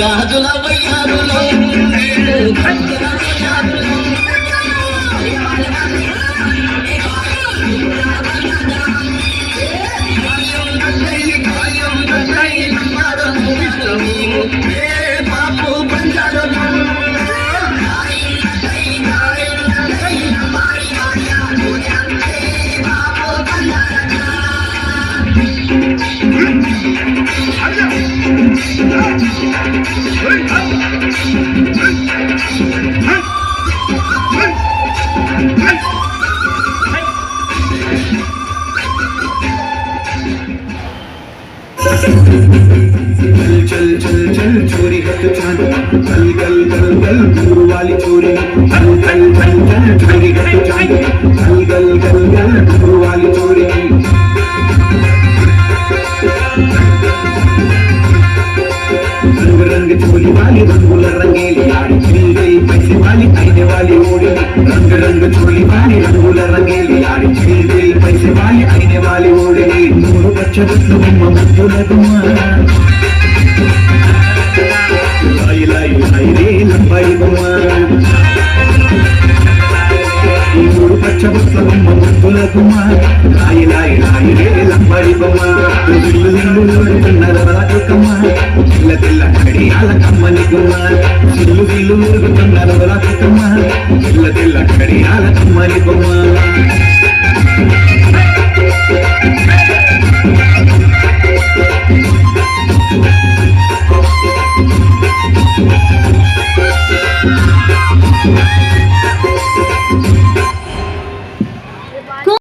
గాజుల వయ్యారులో పాపు పంచాడు चल चल चल चोरी हथ चांद गल गल गल गल दूर वाली चोरी चल चल चल चल चोरी हथ चांद गल गल गल गल दूर वाली चोरी रंग रंग चोली वाली रंगुल रंगेली आड़ी छिल गई पैसे वाली आईने वाली ओड़ी रंग रंग चोली वाली रंगुल रंगेली आड़ी छिल गई पैसे वाली आईने वाली ओड़ी नूरू बच्चा गुम्मा मुद्दुल गुम्मा लाई लाई लाई रे लंबाई गुम्मा नूरू बच्चा गुम्मा मुद्दुल गुम्मा लाई लाई लाई रे लंबाई गुम्मा दिल्लु दिल्लु नरवला कम्मा दिल्ला दिल्ला कड़ियाला कम्मनी गुम्मा दिल्लु दिल्लु नरवला कम्मा दिल्ला दिल्ला कड़ियाला कम्मनी गुम्मा